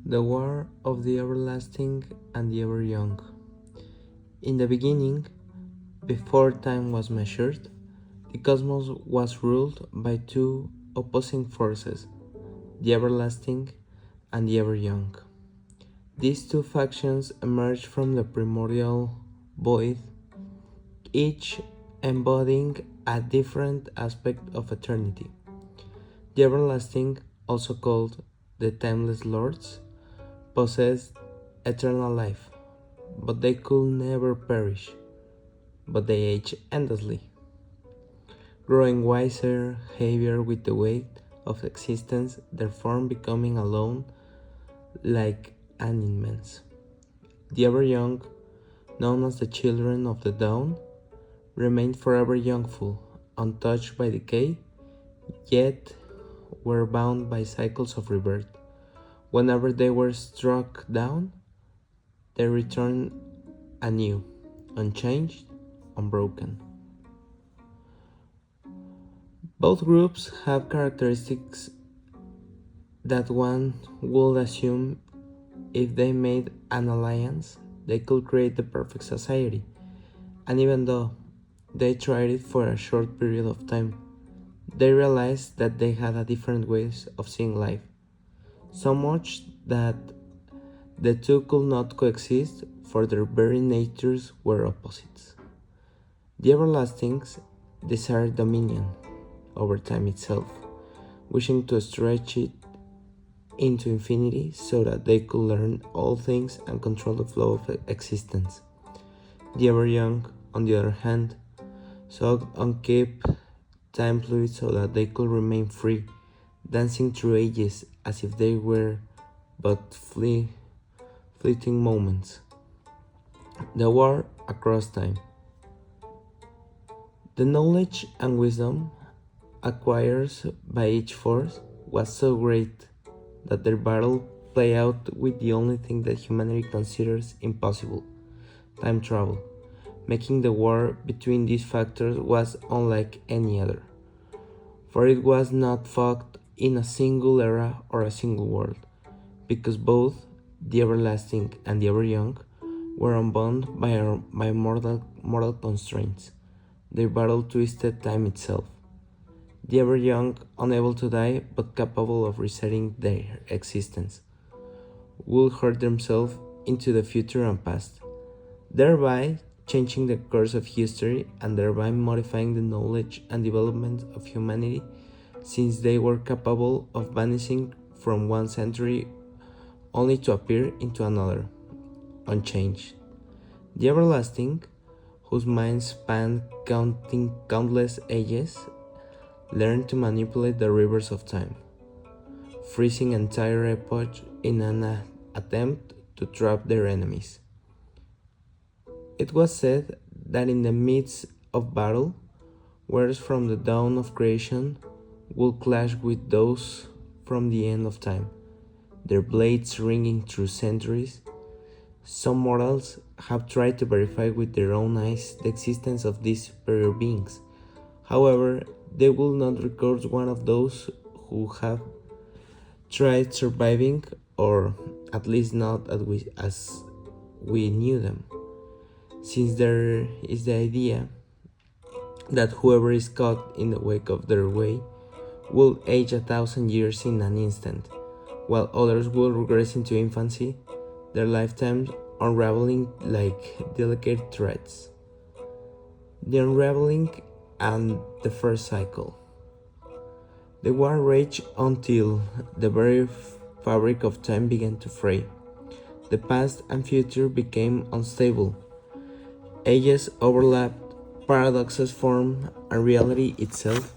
The War of the Everlasting and the Ever Young. In the beginning, before time was measured, the cosmos was ruled by two opposing forces, the everlasting and the ever young. These two factions emerged from the primordial void, each embodying a different aspect of eternity. The everlasting, also called the timeless lords, possessed eternal life, but they could never perish, but they age endlessly, growing wiser, heavier with the weight of existence, their form becoming alone like an immense. The ever young, known as the children of the dawn, remained forever youngful, untouched by decay, yet were bound by cycles of rebirth. Whenever they were struck down, they returned anew, unchanged, unbroken. Both groups have characteristics that one would assume if they made an alliance, they could create the perfect society. And even though they tried it for a short period of time, they realized that they had a different ways of seeing life, so much that the two could not coexist, for their very natures were opposites. The everlastings desired dominion over time itself, wishing to stretch it into infinity so that they could learn all things and control the flow of existence. The ever young, on the other hand, sought and kept time fluid so that they could remain free, dancing through ages as if they were but fleeting moments. The war across time. The knowledge and wisdom acquired by each force was so great that their battle played out with the only thing that humanity considers impossible, time travel, making the war between these factors was unlike any other, for it was not fought in a single era or a single world, because both the everlasting and the ever young were unbound by mortal constraints. Their battle twisted time itself. The ever young, unable to die but capable of resetting their existence, will hurt themselves into the future and past, thereby changing the course of history and thereby modifying the knowledge and development of humanity, since they were capable of vanishing from one century only to appear into another, unchanged. The everlasting, whose minds spanned countless ages, learned to manipulate the rivers of time, freezing entire epochs in an attempt to trap their enemies. It was said that in the midst of battle, words from the dawn of creation would clash with those from the end of time, their blades ringing through centuries. Some mortals have tried to verify with their own eyes the existence of these superior beings. However, they will not record one of those who have tried surviving, or at least not as we knew them, since there is the idea that whoever is caught in the wake of their way will age 1,000 years in an instant, while others will regress into infancy, their lifetimes unraveling like delicate threads. The unraveling and the first cycle. The war raged until the very fabric of time began to fray. The past and future became unstable. Ages overlapped, paradoxes formed, and reality itself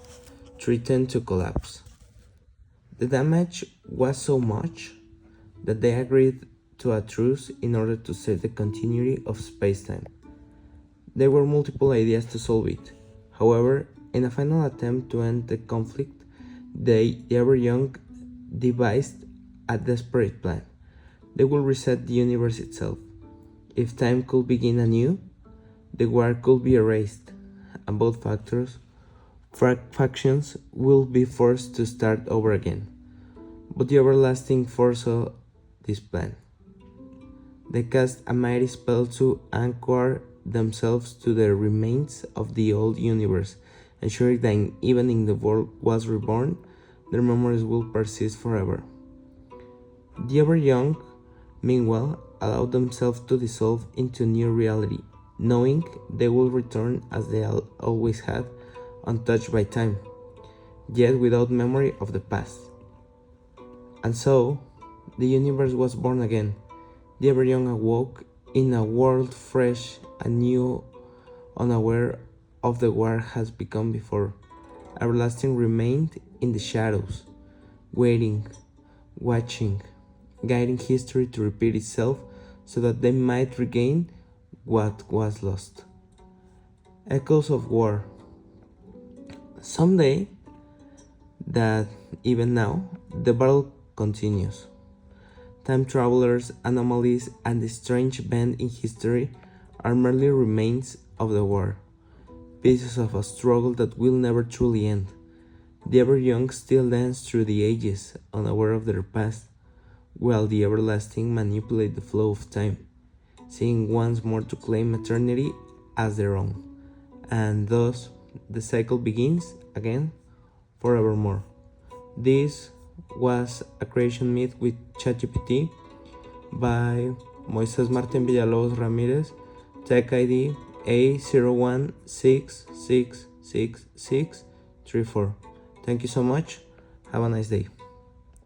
threatened to collapse. The damage was so much that they agreed to a truce in order to save the continuity of spacetime. There were multiple ideas to solve it. However, in a final attempt to end the conflict, the ever young devised a desperate plan. They will reset the universe itself. If time could begin anew, the war could be erased, and both factions will be forced to start over again. But the everlasting foresaw this plan. They cast a mighty spell to anchor themselves to the remains of the old universe, ensuring that even if the world was reborn, their memories will persist forever. The ever-young, meanwhile, allowed themselves to dissolve into new reality, knowing they will return as they always had, untouched by time, yet without memory of the past. And so, the universe was born again. The ever-young awoke in a world fresh and new, unaware of the war has become before. Everlasting remained in the shadows, waiting, watching, guiding history to repeat itself so that they might regain what was lost. Echoes of war. Someday, that even now, the battle continues. Time travelers, anomalies, and the strange bend in history are merely remains of the war, pieces of a struggle that will never truly end. The ever-young still dance through the ages, unaware of their past, while the everlasting manipulate the flow of time, seeking once more to claim eternity as their own. And thus, the cycle begins again forevermore. This was a creation myth with Chat GPT by Moises Martin Villalobos Ramirez, tech ID A01666634. Thank you so much. Have a nice day.